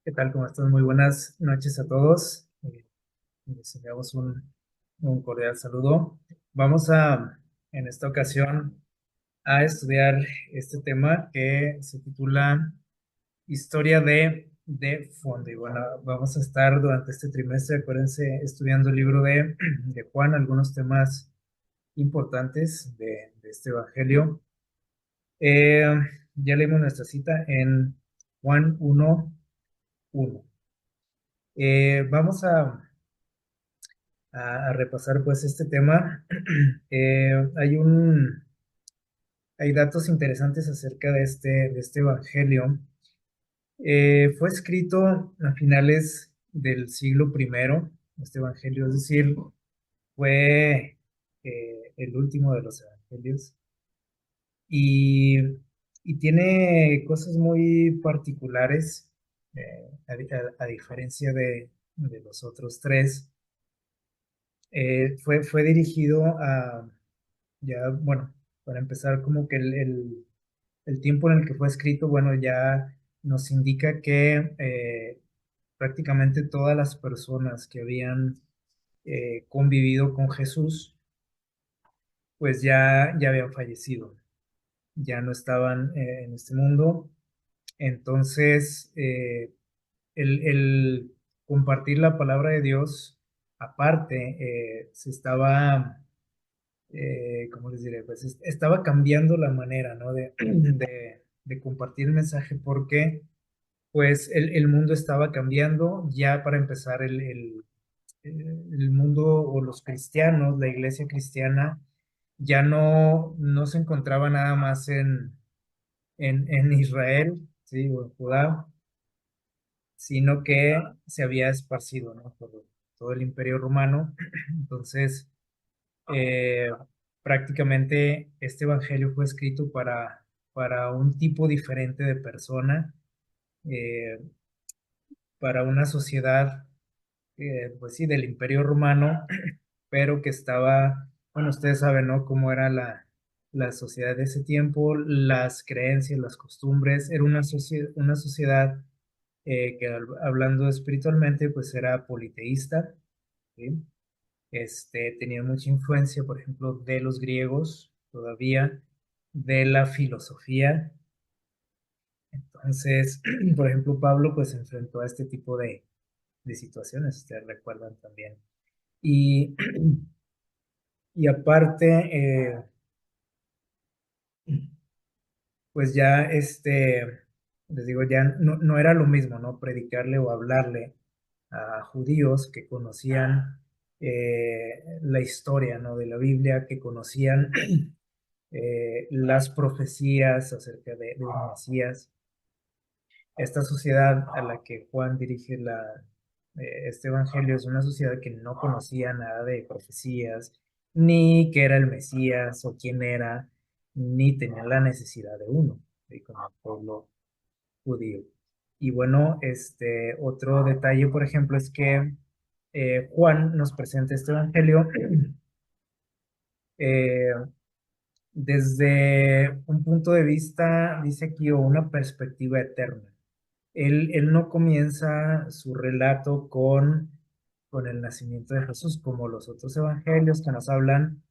¿Qué tal? ¿Cómo están? Muy buenas noches a todos. Les enviamos un cordial saludo. Vamos en esta ocasión, a estudiar este tema que se titula Historia de Fondo. Y bueno, vamos a estar durante este trimestre, acuérdense, estudiando el libro de Juan, algunos temas importantes de este evangelio. Eh, ya leímos nuestra cita en Juan 1:1. Vamos a repasar pues este tema. Hay datos interesantes acerca de este evangelio. Fue escrito a finales del siglo I, este evangelio, es decir, fue el último de los evangelios y, y tiene cosas muy particulares, a diferencia de los otros tres. Fue dirigido ya, bueno, para empezar, como que el tiempo en el que fue escrito, bueno, ya nos indica que prácticamente todas las personas que habían convivido con Jesús, pues ya habían fallecido, ya no estaban en este mundo. Entonces, el compartir la palabra de Dios, aparte, se estaba ¿cómo les diré? Pues estaba cambiando la manera, ¿no? De compartir el mensaje porque, pues, el mundo estaba cambiando. Ya para empezar, el mundo o los cristianos, la iglesia cristiana, ya no se encontraba nada más en Israel, ¿sí? O en Judá, sino que se había esparcido, ¿no? Por todo el imperio romano. Entonces, eh, prácticamente este evangelio fue escrito para un tipo diferente de persona, eh, para una sociedad, pues sí, del Imperio Romano, pero que estaba, bueno, ustedes saben, ¿no? Cómo era la sociedad de ese tiempo, las creencias, las costumbres. Era una sociedad que, hablando espiritualmente, pues era politeísta, ¿sí? Tenía mucha influencia, por ejemplo, de los griegos todavía, de la filosofía. Entonces, por ejemplo, Pablo pues se enfrentó a este tipo de situaciones, ustedes recuerdan también. Y, y aparte, pues ya, les digo, ya no era lo mismo, ¿no? Predicarle o hablarle a judíos que conocían la historia, ¿no? De la Biblia, que conocían las profecías acerca de un Mesías. Esta sociedad a la que Juan dirige este evangelio es una sociedad que no conocía nada de profecías, ni qué era el Mesías o quién era, ni tenía la necesidad de uno, ¿sí? Como el pueblo judío. Y bueno, otro detalle, por ejemplo, es que Juan nos presenta este evangelio eh, desde un punto de vista, dice aquí, o una perspectiva eterna. Él no comienza su relato con el nacimiento de Jesús, como los otros evangelios que nos hablan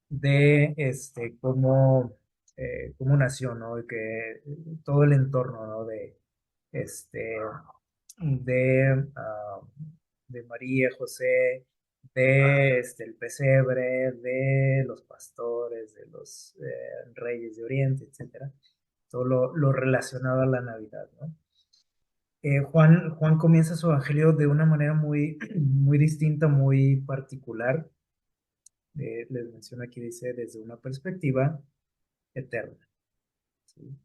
de cómo nació, ¿no? De que todo el entorno, ¿no? Este, de de María, José, el pesebre, de los pastores, de los reyes de Oriente, etcétera. Todo lo relacionado a la Navidad, ¿no? Juan comienza su evangelio de una manera muy distinta, muy particular. Les menciono aquí, dice, desde una perspectiva eterna, ¿sí?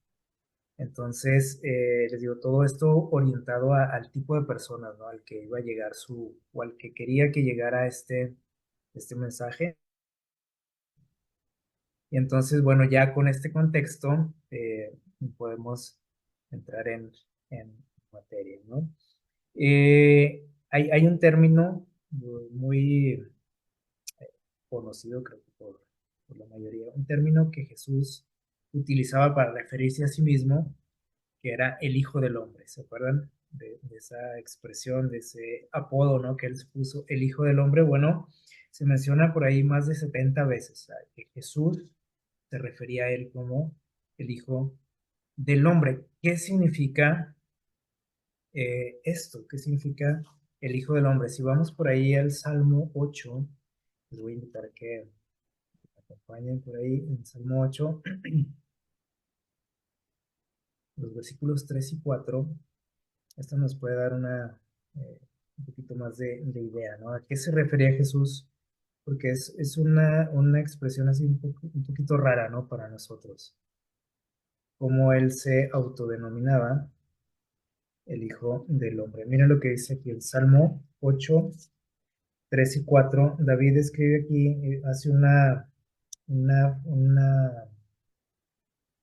Entonces, les digo, todo esto orientado al tipo de personas, ¿no? Al que iba a llegar o al que quería que llegara este mensaje. Y entonces, bueno, ya con este contexto, podemos entrar en materia, ¿no? Hay un término muy conocido, creo que por la mayoría, un término que Jesús utilizaba para referirse a sí mismo, que era el Hijo del Hombre, ¿se acuerdan? de esa expresión, de ese apodo, ¿no? Que él se puso, el Hijo del Hombre. Bueno, se menciona por ahí más de 70 veces, o sea, que Jesús se refería a él como el Hijo del Hombre. ¿Qué significa esto? ¿Qué significa el Hijo del Hombre? Si vamos por ahí al Salmo 8, les voy a invitar a que me acompañen por ahí en Salmo 8, los versículos 3 y 4. Esto nos puede dar un poquito más de idea, ¿no? ¿A qué se refería Jesús? Porque es una expresión así un poquito rara, ¿no? Para nosotros. Como él se autodenominaba el Hijo del Hombre. Miren lo que dice aquí el Salmo 8, 3 y 4. David escribe aquí, hace una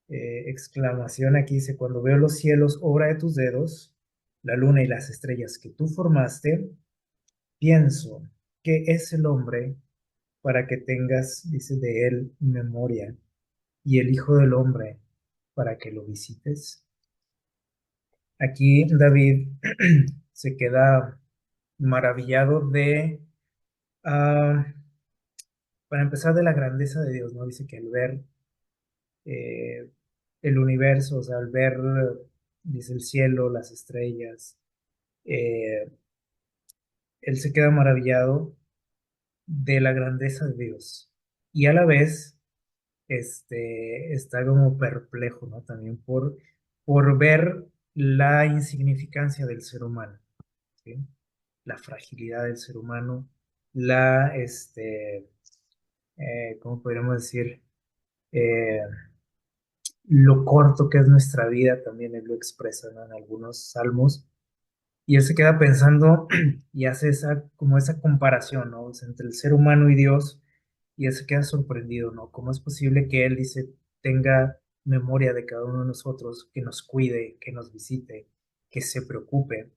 exclamación aquí, dice, cuando veo los cielos, obra de tus dedos, la luna y las estrellas que tú formaste, pienso que es el hombre para que tengas, dice, de él memoria, y el Hijo del Hombre para que lo visites. Aquí David se queda maravillado ah, para empezar, de la grandeza de Dios, ¿no? Dice que al ver eh, el universo, o sea, al ver, dice, el cielo, las estrellas, eh, él se queda maravillado de la grandeza de Dios. Y a la vez, está como perplejo, ¿no? También por ver la insignificancia del ser humano, ¿sí? La fragilidad del ser humano, ¿cómo podríamos decir? Eh, lo corto que es nuestra vida, también él lo expresa, ¿no? En algunos salmos. Y él se queda pensando y hace como esa comparación, ¿no? O sea, entre el ser humano y Dios, y él se queda sorprendido, ¿no? ¿Cómo es posible que él, dice, tenga memoria de cada uno de nosotros, que nos cuide, que nos visite, que se preocupe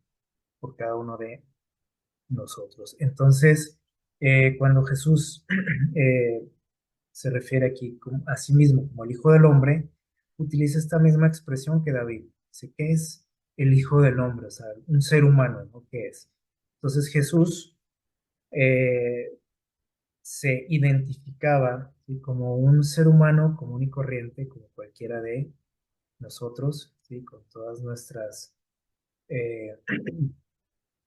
por cada uno de nosotros? Entonces, cuando Jesús se refiere aquí a sí mismo como el Hijo del Hombre, utiliza esta misma expresión que David. Dice, ¿qué es el Hijo del Hombre? O sea, un ser humano, ¿no? ¿Qué es? Entonces Jesús eh, se identificaba, ¿sí? Como un ser humano común y corriente, como cualquiera de nosotros, ¿sí? Con todas nuestras eh,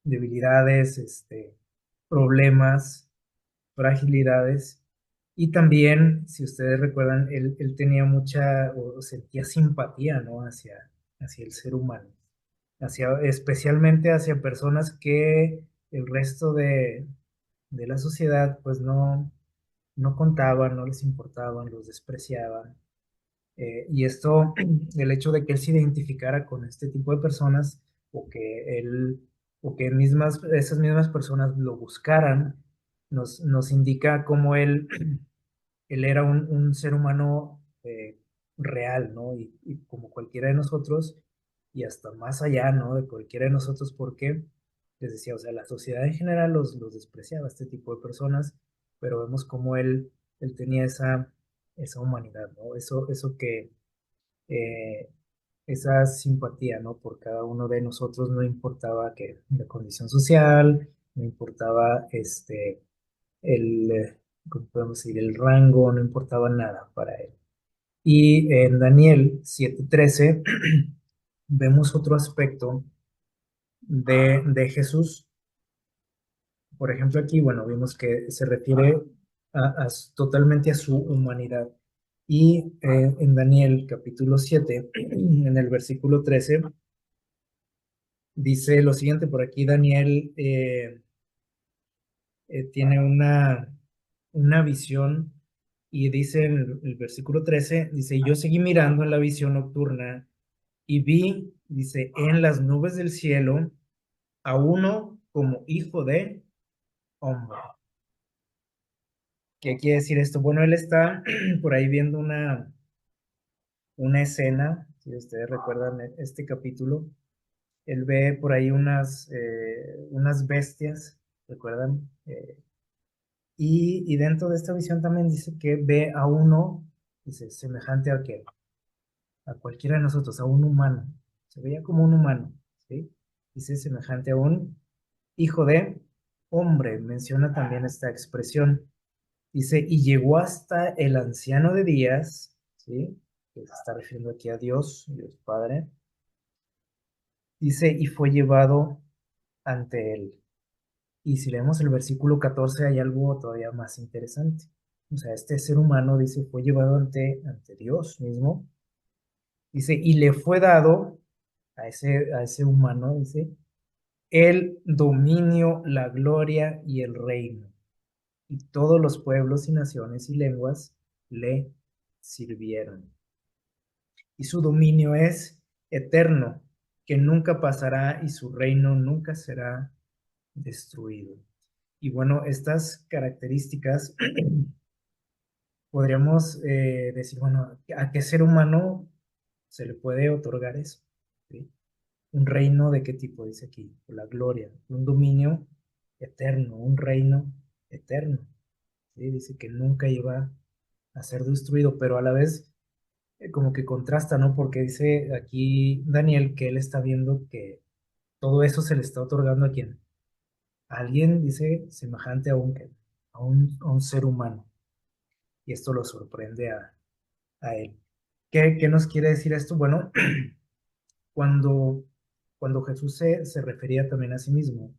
debilidades, problemas, fragilidades. Y también, si ustedes recuerdan, él tenía mucha o sentía simpatía, ¿no? Hacia el ser humano, especialmente hacia personas que el resto de la sociedad pues no contaban, no les importaban, los despreciaban. Y esto, el hecho de que él se identificara con este tipo de personas o que esas mismas personas lo buscaran, nos indica cómo él era un ser humano real, ¿no? Y como cualquiera de nosotros, y hasta más allá, ¿no? De cualquiera de nosotros, porque les decía, o sea, la sociedad en general los despreciaba, este tipo de personas, pero vemos cómo él tenía esa humanidad, ¿no? Eso que, eh, esa simpatía, ¿no? Por cada uno de nosotros, no importaba que la condición social, no importaba ¿cómo podemos decir? El rango, no importaba nada para él. Y en Daniel 7:13 vemos otro aspecto de Jesús. Por ejemplo, aquí, bueno, vimos que se refiere totalmente a su humanidad. Y en Daniel capítulo 7, en el versículo 13, dice lo siguiente, por aquí Daniel tiene una visión y dice en el versículo 13, dice, yo seguí mirando en la visión nocturna y vi, dice, en las nubes del cielo a uno como hijo de hombre. ¿Qué quiere decir esto? Bueno, él está por ahí viendo una escena, si ustedes recuerdan este capítulo, él ve por ahí unas bestias, ¿recuerdan? Y dentro de esta visión también dice que ve a uno, dice, semejante a cualquiera de nosotros, a un humano. Se veía como un humano, ¿sí? Dice semejante a un hijo de hombre, menciona también esta expresión. Dice, y llegó hasta el anciano de días, ¿sí? Que se está refiriendo aquí a Dios, Dios Padre. Dice, y fue llevado ante él. Y si leemos el versículo 14 hay algo todavía más interesante. O sea, este ser humano, dice, fue llevado ante Dios mismo. Dice, y le fue dado a ese humano, dice, el dominio, la gloria y el reino. Y todos los pueblos y naciones y lenguas le sirvieron. Y su dominio es eterno, que nunca pasará y su reino nunca será destruido. Y bueno, estas características podríamos decir, bueno, ¿a qué ser humano se le puede otorgar eso? ¿Sí? ¿Un reino de qué tipo? Dice aquí, la gloria, un dominio eterno, un reino eterno. ¿Sí? Dice que nunca iba a ser destruido, pero a la vez como que contrasta, ¿no? Porque dice aquí Daniel que él está viendo que todo eso se le está otorgando a quién. A alguien, dice, semejante a un ser humano. Y esto lo sorprende a él. ¿Qué nos quiere decir esto? Bueno, cuando, cuando Jesús se refería también a sí mismo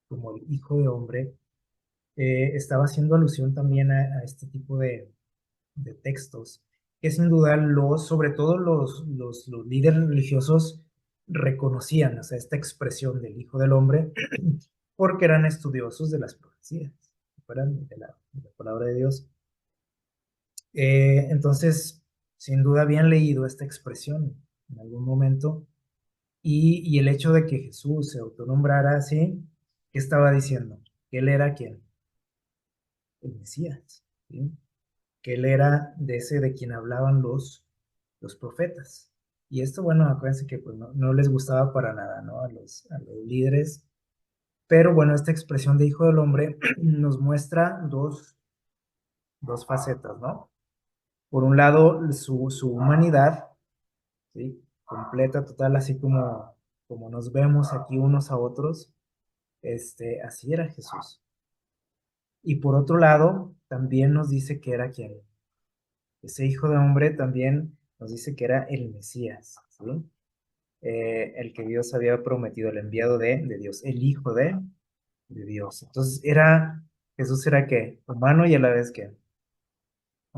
como el Hijo de Hombre, estaba haciendo alusión también a este tipo de textos, que sin duda sobre todo los líderes religiosos reconocían, o sea, esta expresión del Hijo del Hombre, porque eran estudiosos de las profecías, eran de la palabra de Dios. Entonces, sin duda habían leído esta expresión en algún momento y el hecho de que Jesús se autonombrara así, ¿qué estaba diciendo? Que él era quién? El Mesías, ¿sí? Que él era de ese de quien hablaban los profetas. Y esto, bueno, acuérdense que pues, no les gustaba para nada, ¿no? A los líderes. Pero bueno, esta expresión de Hijo del Hombre nos muestra dos facetas, ¿no? Por un lado, su humanidad, ¿sí? Completa, total, así como nos vemos aquí unos a otros, así era Jesús. Y por otro lado, también nos dice que era quien, ese hijo de hombre también nos dice que era el Mesías, ¿sí? El que Dios había prometido, el enviado de Dios, el hijo de Dios. Entonces Jesús era que humano y a la vez que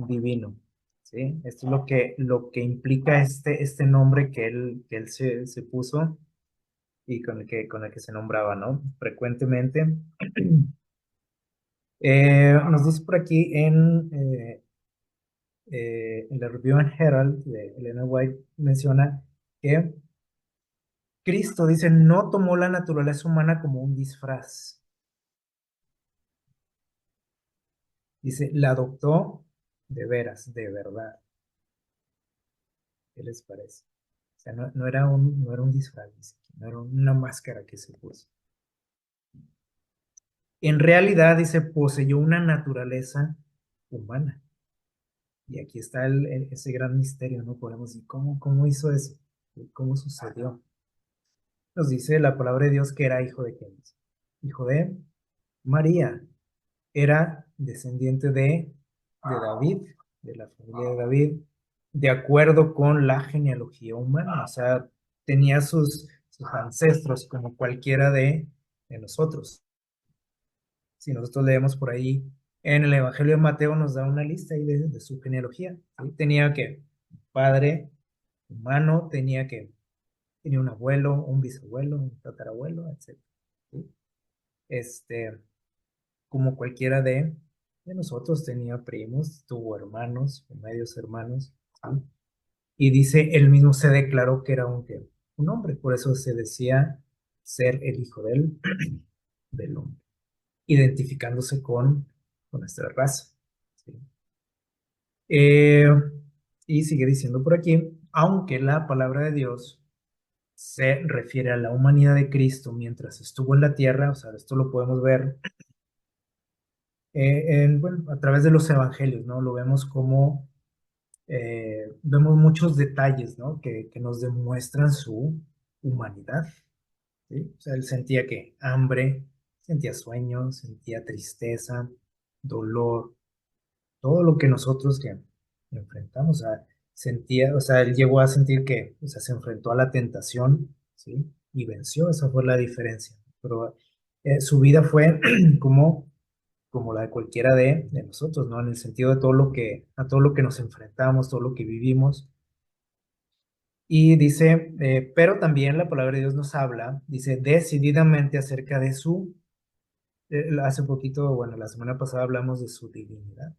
divino, ¿sí? Esto es lo que implica este nombre que él se puso y con el que se nombraba, ¿no? Frecuentemente. Nos dice por aquí en la Review and Herald de Elena White, menciona que Cristo, dice, no tomó la naturaleza humana como un disfraz. Dice, la adoptó de veras, de verdad. ¿Qué les parece? O sea, no era un disfraz, dice, no era una máscara que se puso. En realidad, dice, poseyó una naturaleza humana. Y aquí está ese gran misterio, ¿no? Podemos decir, ¿cómo hizo eso? ¿Cómo sucedió? Nos dice la palabra de Dios que era hijo de quién. Hijo de María. Era descendiente de David, de la familia de David, de acuerdo con la genealogía humana. O sea, tenía sus ancestros como cualquiera de nosotros. Si nosotros leemos por ahí en el Evangelio de Mateo, nos da una lista ahí de su genealogía. ¿Sí? Tenía que padre humano, tenía un abuelo, un bisabuelo, un tatarabuelo, etc. ¿Sí? Este, como cualquiera de nosotros tenía primos, tuvo hermanos, o medios hermanos, ¿sí? Y dice, él mismo se declaró que era un hombre, por eso se decía ser el hijo del hombre, identificándose con nuestra raza. ¿Sí? Eh, y sigue diciendo por aquí, aunque la palabra de Dios se refiere a la humanidad de Cristo mientras estuvo en la tierra, o sea, esto lo podemos ver bueno, a través de los evangelios, ¿no? Lo vemos como, vemos muchos detalles, ¿no? Que nos demuestran su humanidad. ¿sí? O sea, él sentía que hambre, sentía sueño, sentía tristeza, dolor, todo lo que nosotros que enfrentamos, o sea, sentía, o sea, él llegó a sentir que, o sea, se enfrentó a la tentación, ¿sí? Y venció, esa fue la diferencia. Pero su vida fue como, como la de cualquiera de nosotros, ¿no? En el sentido de todo lo que, a todo lo que nos enfrentamos, todo lo que vivimos. Y dice, pero también la palabra de Dios nos habla, dice, decididamente acerca de su, hace poquito, bueno, la semana pasada hablamos de su divinidad.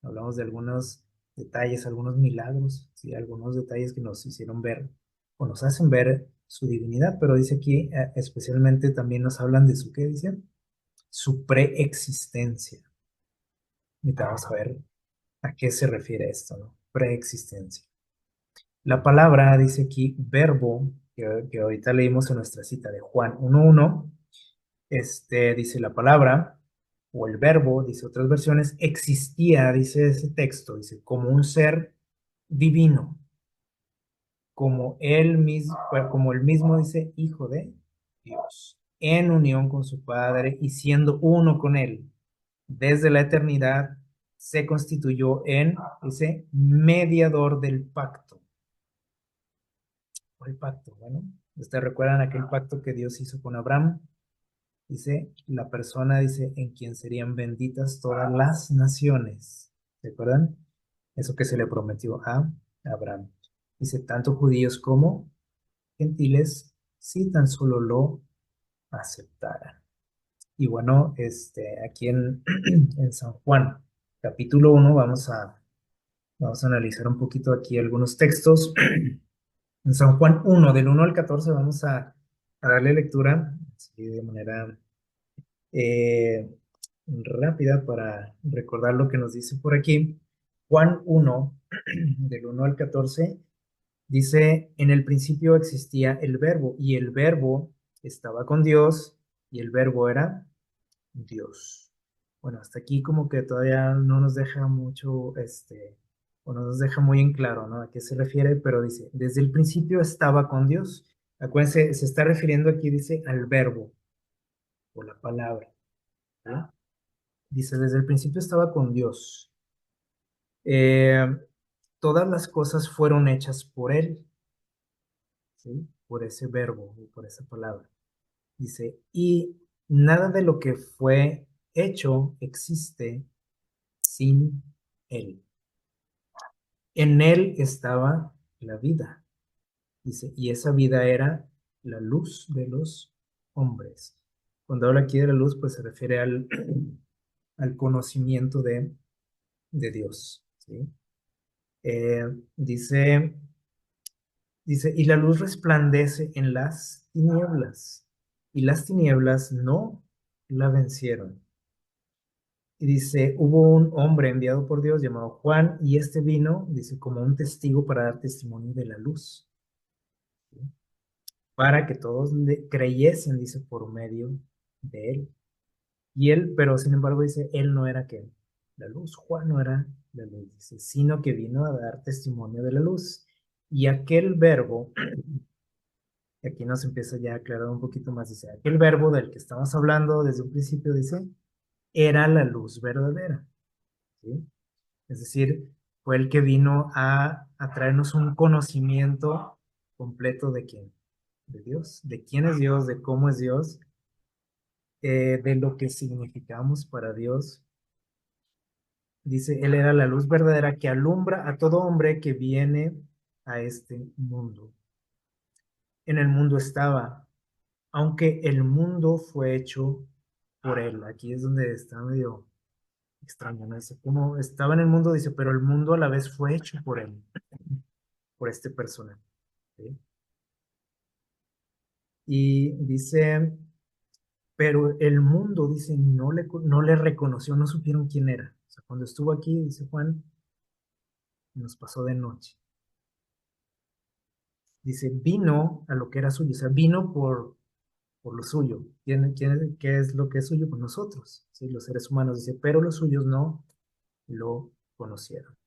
Hablamos de algunos detalles, algunos milagros, ¿sí? Algunos detalles que nos hicieron ver o nos hacen ver su divinidad, pero dice aquí especialmente también nos hablan de su, ¿qué dice? Su preexistencia. Y te vamos a ver a qué se refiere esto, ¿no? Preexistencia. La palabra dice aquí verbo, que ahorita leímos en nuestra cita de Juan 1:1, dice la palabra, o el verbo, dice otras versiones, existía, dice ese texto, dice, como un ser divino, como él mismo, como el mismo dice, hijo de Dios, en unión con su Padre y siendo uno con él. Desde la eternidad se constituyó en, dice, mediador del pacto. ¿Cuál pacto? Bueno, ustedes recuerdan aquel pacto que Dios hizo con Abraham. Dice, la persona dice, en quien serían benditas todas las naciones. ¿Se acuerdan? Eso que se le prometió a Abraham. Dice, tanto judíos como gentiles, si tan solo lo aceptaran. Y bueno, aquí en San Juan, capítulo 1, vamos a analizar un poquito aquí algunos textos. En San Juan 1, del 1 al 14, vamos a darle lectura, así de manera eh, rápida para recordar lo que nos dice por aquí. Juan 1, del 1 al 14, dice, en el principio existía el verbo y el verbo estaba con Dios y el verbo era Dios. Bueno, hasta aquí como que todavía no nos deja mucho, o no nos deja muy en claro, ¿no? A qué se refiere, pero dice, desde el principio estaba con Dios. Acuérdense, se está refiriendo aquí, dice, al verbo o la palabra, ¿no? Dice, desde el principio estaba con Dios. Eh, todas las cosas fueron hechas por Él, ¿sí? Por ese verbo y por esa palabra. Dice, y nada de lo que fue hecho existe sin Él. En Él estaba la vida, dice, y esa vida era la luz de los hombres. Cuando habla aquí de la luz, pues se refiere al conocimiento de Dios, ¿sí? Eh, dice, dice, y la luz resplandece en las tinieblas, y las tinieblas no la vencieron. Y dice, hubo un hombre enviado por Dios llamado Juan, y este vino, dice, como un testigo para dar testimonio de la luz, ¿sí? Para que todos le creyesen, dice, por medio de él. Y él, pero sin embargo, dice, él no era que la luz, Juan no era la luz, dice, sino que vino a dar testimonio de la luz. Y aquel verbo, y aquí nos empieza ya a aclarar un poquito más, dice, aquel verbo del que estamos hablando desde un principio, dice, era la luz verdadera, ¿sí? Es decir, fue el que vino a traernos un conocimiento completo de quién, de Dios, de quién es Dios, de cómo es Dios, de lo que significamos para Dios. Dice, Él era la luz verdadera que alumbra a todo hombre que viene a este mundo. En el mundo estaba, aunque el mundo fue hecho por Él. Aquí es donde está medio extraño, ¿no? Dice, como estaba en el mundo, dice, pero el mundo a la vez fue hecho por Él, por este personaje, ¿sí? Y dice, pero el mundo, dice, no le reconoció, no supieron quién era. O sea, cuando estuvo aquí, dice Juan, nos pasó de noche. Dice, vino a lo que era suyo, o sea, vino por lo suyo. ¿Qué es lo que es suyo? Pues nosotros, ¿sí? Los seres humanos, dice, pero los suyos no lo conocieron.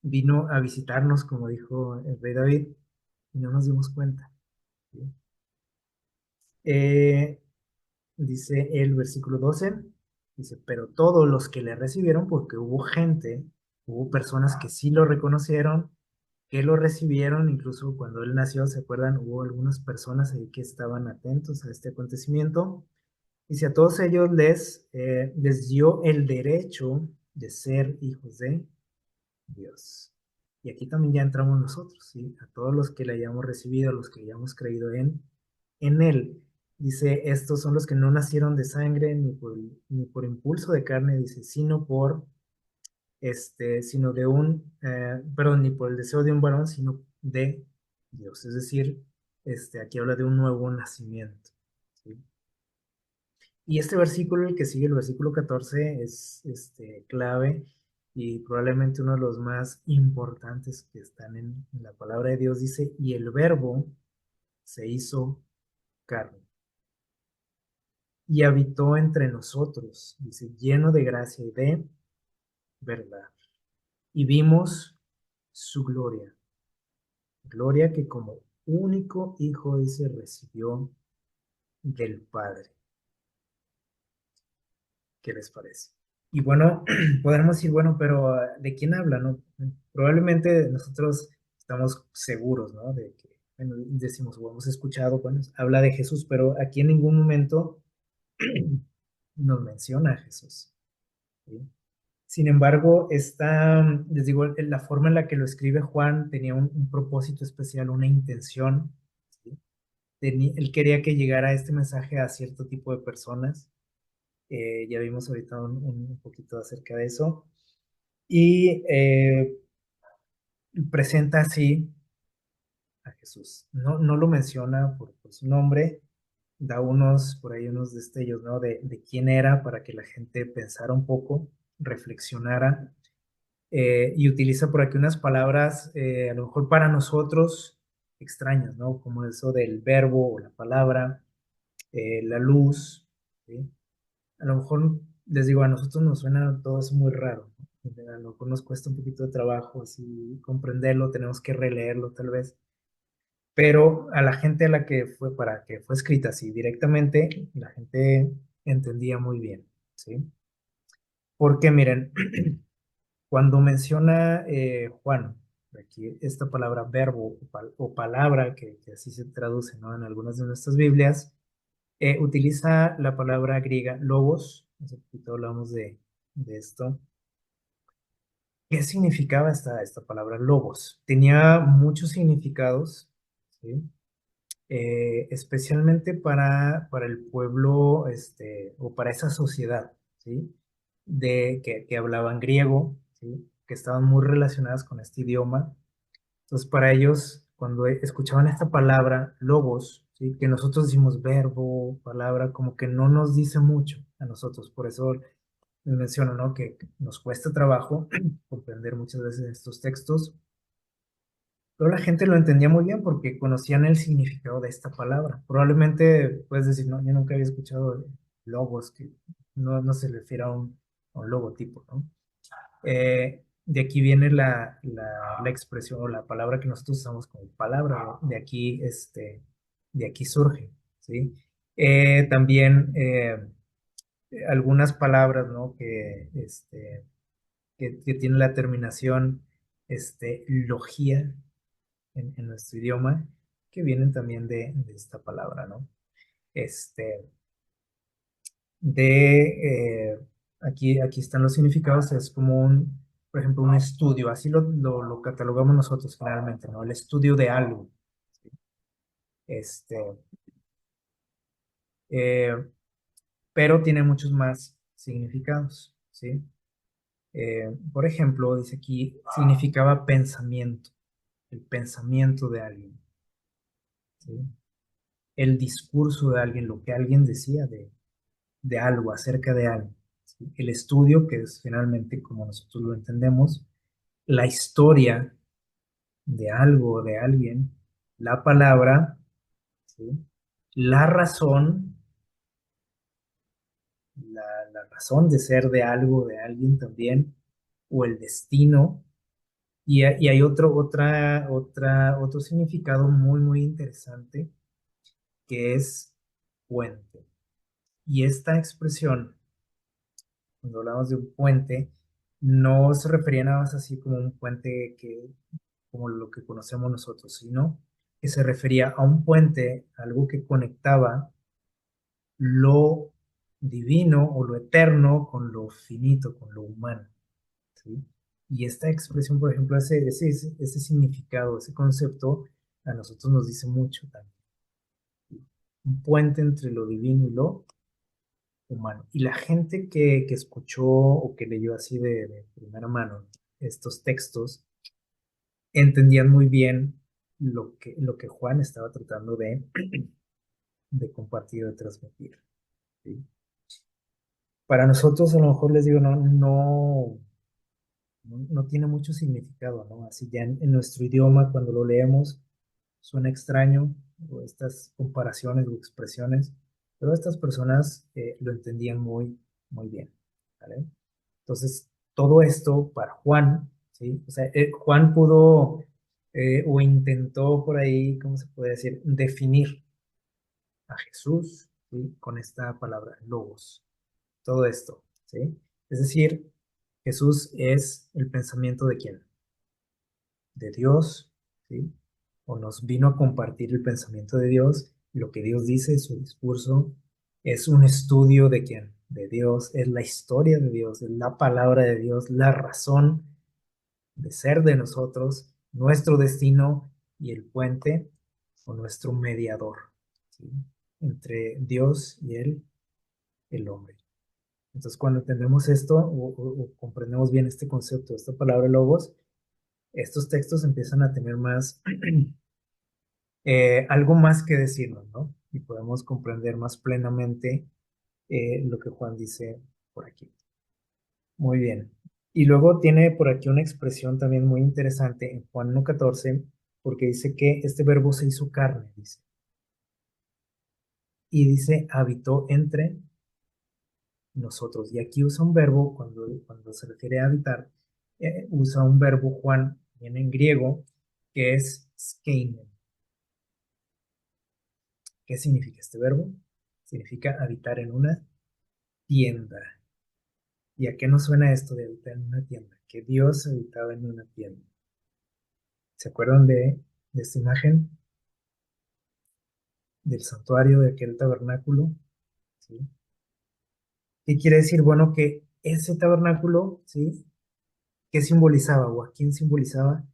Vino a visitarnos, como dijo el rey David, y no nos dimos cuenta, ¿sí? Eh, Dice el versículo 12, dice, pero todos los que le recibieron, porque hubo gente, hubo personas que sí lo reconocieron, que lo recibieron, incluso cuando él nació, ¿se acuerdan? Hubo algunas personas ahí que estaban atentos a este acontecimiento. Dice, a todos ellos les dio el derecho de ser hijos de Dios. Y aquí también ya entramos nosotros, ¿sí? A todos los que le hayamos recibido, a los que hayamos creído en Él. Dice, estos son los que no nacieron de sangre ni por impulso de carne, dice, sino de perdón, ni por el deseo de un varón, sino de Dios. Es decir, aquí habla de un nuevo nacimiento, ¿sí? Y este versículo, el que sigue, el versículo 14, es clave y probablemente uno de los más importantes que están en la palabra de Dios. Dice, y el verbo se hizo carne y habitó entre nosotros, dice, lleno de gracia y de verdad. Y vimos su gloria, gloria que como único hijo, dice, recibió del Padre. ¿Qué les parece? Y bueno, podremos decir, bueno, pero ¿de quién habla, no? Probablemente nosotros estamos seguros, ¿no? De que, bueno, decimos o hemos escuchado, bueno, habla de Jesús, pero aquí en ningún momento nos menciona a Jesús, ¿sí? Sin embargo, les digo, la forma en la que lo escribe Juan tenía un propósito especial, una intención, ¿sí? Él quería que llegara este mensaje a cierto tipo de personas. Ya vimos ahorita un poquito acerca de eso. Y presenta así a Jesús. No, no lo menciona por su nombre, da por ahí unos destellos, ¿no? De quién era para que la gente pensara un poco, reflexionara, y utiliza por aquí unas palabras, a lo mejor para nosotros extrañas, ¿no? Como eso del verbo o la palabra, la luz, ¿sí? A lo mejor les digo, a nosotros nos suena todo eso muy raro, ¿no? A lo mejor nos cuesta un poquito de trabajo así comprenderlo, tenemos que releerlo tal vez, pero a la gente a la que fue, para que fue escrita así directamente, la gente entendía muy bien, ¿sí? Porque miren, cuando menciona Juan, aquí esta palabra verbo o palabra, que así se traduce, ¿no? En algunas de nuestras Biblias, utiliza la palabra griega logos, hace poquito hablamos de esto. ¿Qué significaba esta palabra logos? Tenía muchos significados, ¿sí? Especialmente para el pueblo, o para esa sociedad, ¿sí? Que hablaban griego, ¿sí? Que estaban muy relacionadas con este idioma. Entonces, para ellos, cuando escuchaban esta palabra, logos, ¿sí? Que nosotros decimos verbo, palabra, como que no nos dice mucho a nosotros. Por eso les menciono, ¿no? Que nos cuesta trabajo comprender muchas veces estos textos, pero la gente lo entendía muy bien porque conocían el significado de esta palabra. Probablemente puedes decir, no, yo nunca había escuchado logos, que no se refiere a un logotipo, ¿no? De aquí viene la expresión o la palabra que nosotros usamos como palabra, ¿no? De aquí surge, ¿sí? También algunas palabras, ¿no? Que tienen la terminación, logía en nuestro idioma, que vienen también de esta palabra, ¿no? Este, aquí están los significados, es como por ejemplo, un estudio, así lo catalogamos nosotros generalmente, ¿no? El estudio de algo, ¿sí? Este, eh, pero tiene muchos más significados, ¿sí? Por ejemplo, dice aquí, significaba pensamiento, el pensamiento de alguien, ¿sí? El discurso de alguien, lo que alguien decía de algo, acerca de algo, ¿sí? El estudio, que es finalmente como nosotros lo entendemos, la historia de algo, de alguien, la palabra, ¿sí? La razón, la razón de ser de algo, de alguien también, o el destino. Y hay otro significado muy, muy interesante, que es puente. Y esta expresión, cuando hablamos de un puente, no se refería nada más así como un puente que, como lo que conocemos nosotros, sino que se refería a un puente, algo que conectaba lo divino o lo eterno con lo finito, con lo humano, ¿sí? Y esta expresión, por ejemplo, ese significado, ese concepto, a nosotros nos dice mucho también. Un puente entre lo divino y lo humano. Y la gente que escuchó o que leyó así de primera mano estos textos, entendían muy bien lo que Juan estaba tratando de compartir, de transmitir, ¿sí? Para nosotros, a lo mejor les digo, no tiene mucho significado, ¿no? Así ya en nuestro idioma, cuando lo leemos, suena extraño, o estas comparaciones o expresiones, pero estas personas lo entendían muy, muy bien, ¿vale? Entonces, todo esto para Juan, ¿sí? O sea, Juan pudo o intentó por ahí, ¿cómo se puede decir? Definir a Jesús, ¿sí? Con esta palabra, logos, todo esto, ¿sí? Es decir, Jesús es el pensamiento de quién? De Dios, ¿sí? O nos vino a compartir el pensamiento de Dios, lo que Dios dice, su discurso, es un estudio de quién? De Dios, es la historia de Dios, es la palabra de Dios, la razón de ser de nosotros, nuestro destino y el puente o nuestro mediador, ¿sí? Entre Dios y el hombre. Entonces, cuando entendemos esto o comprendemos bien este concepto, esta palabra logos, estos textos empiezan a tener más, algo más que decirnos, ¿no? Y podemos comprender más plenamente lo que Juan dice por aquí. Muy bien. Y luego tiene por aquí una expresión también muy interesante en Juan 1:14, porque dice que este verbo se hizo carne, dice. Y dice, habitó entre nosotros. Y aquí usa un verbo, cuando se refiere a habitar, usa un verbo Juan, viene en griego, que es skeinen. ¿Qué significa este verbo? Significa habitar en una tienda. ¿Y a qué nos suena esto de habitar en una tienda? Que Dios habitaba en una tienda. ¿Se acuerdan de esta imagen del santuario, de aquel tabernáculo? ¿Sí? ¿Qué quiere decir? Bueno, que ese tabernáculo, ¿sí? ¿Qué simbolizaba o a quién simbolizaba?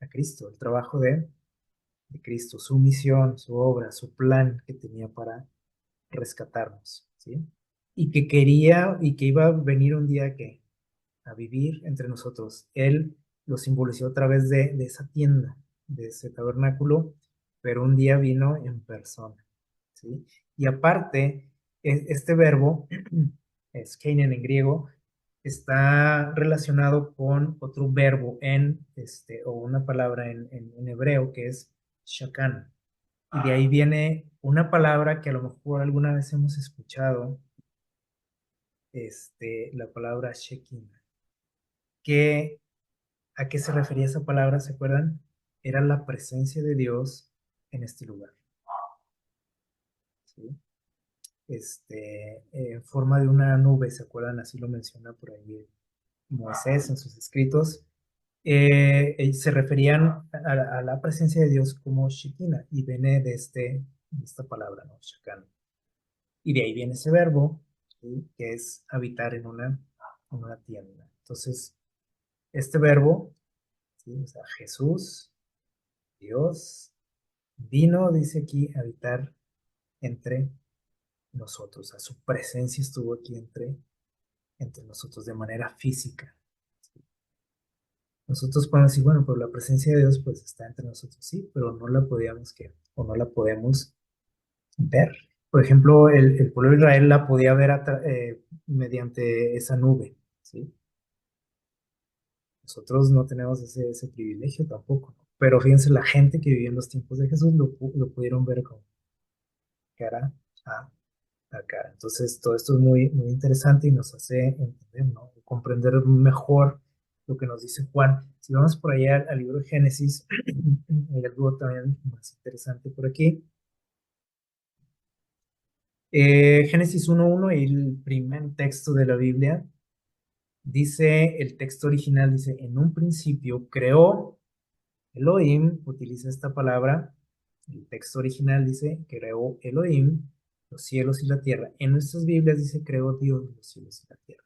A Cristo, el trabajo de Cristo, su misión, su obra, su plan que tenía para rescatarnos, ¿sí? Y que quería y que iba a venir un día que a vivir entre nosotros. Él lo simbolizó a través de esa tienda, de ese tabernáculo, pero un día vino en persona, ¿sí? Y aparte, este verbo, es keinen en griego, está relacionado con otro verbo o una palabra en hebreo que es shakan. Y de ahí viene una palabra que a lo mejor alguna vez hemos escuchado, la palabra Shekinah, que ¿a qué se refería esa palabra? ¿Se acuerdan? Era la presencia de Dios en este lugar, ¿sí? En forma de una nube, ¿se acuerdan? Así lo menciona por ahí Moisés en sus escritos. Se referían a la presencia de Dios como Shekinah y viene de esta palabra, ¿no? Shekinah. Y de ahí viene ese verbo, ¿sí? Que es habitar en una tienda. Entonces, este verbo, ¿sí? O sea, Jesús, Dios, vino, dice aquí, a habitar entre nosotros. A su presencia estuvo aquí entre nosotros de manera física. Nosotros podemos decir, bueno, pero la presencia de Dios pues está entre nosotros, sí, pero no la podíamos o no la podemos ver. Por ejemplo, el pueblo de Israel la podía ver mediante esa nube, ¿sí? Nosotros no tenemos ese privilegio tampoco, ¿no? Pero fíjense, la gente que vivía en los tiempos de Jesús lo pudieron ver con cara a cara. Entonces, todo esto es muy, muy interesante y nos hace entender, ¿no? Comprender mejor lo que nos dice Juan. Si vamos por allá al libro de Génesis, hay algo también más interesante por aquí. Génesis 1:1, el primer texto de la Biblia, dice, el texto original dice, en un principio creó Elohim, utiliza esta palabra, el texto original dice, creó Elohim los cielos y la tierra. En nuestras Biblias dice, creó Dios los cielos y la tierra.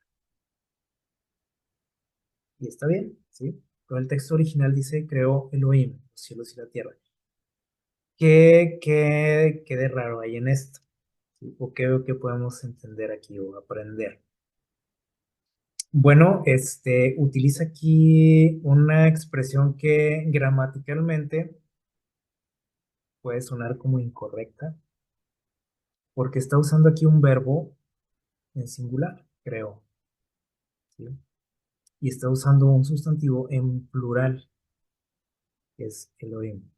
Y está bien, ¿sí? Pero el texto original dice, creó Elohim los cielos y la tierra. ¿Qué de raro hay en esto? ¿Sí? ¿O qué podemos entender aquí o aprender? Bueno, utiliza aquí una expresión que gramaticalmente puede sonar como incorrecta, porque está usando aquí un verbo en singular, creo, ¿sí? Y está usando un sustantivo en plural, que es Elohim.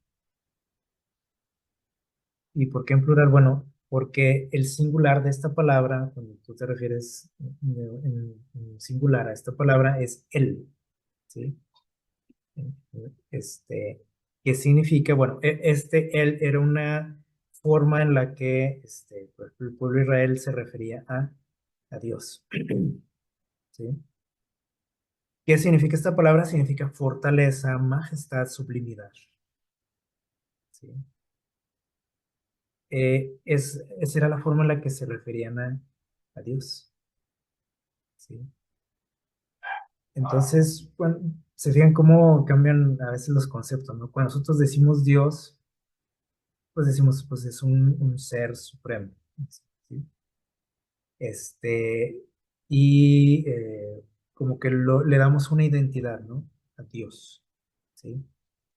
¿Y por qué en plural? Bueno, porque el singular de esta palabra, cuando tú te refieres en singular a esta palabra, es él, ¿sí? Este, ¿Qué significa? Bueno, él era una forma en la que pues, el pueblo de Israel se refería a Dios, ¿sí? ¿Qué significa esta palabra? Significa fortaleza, majestad, sublimidad, ¿sí? Esa era la forma en la que se referían a Dios, ¿sí? Entonces, bueno, se fijan cómo cambian a veces los conceptos, ¿no? Cuando nosotros decimos Dios, pues decimos, pues es un ser supremo, ¿sí? Este, y como que le damos una identidad, ¿no? A Dios, ¿sí?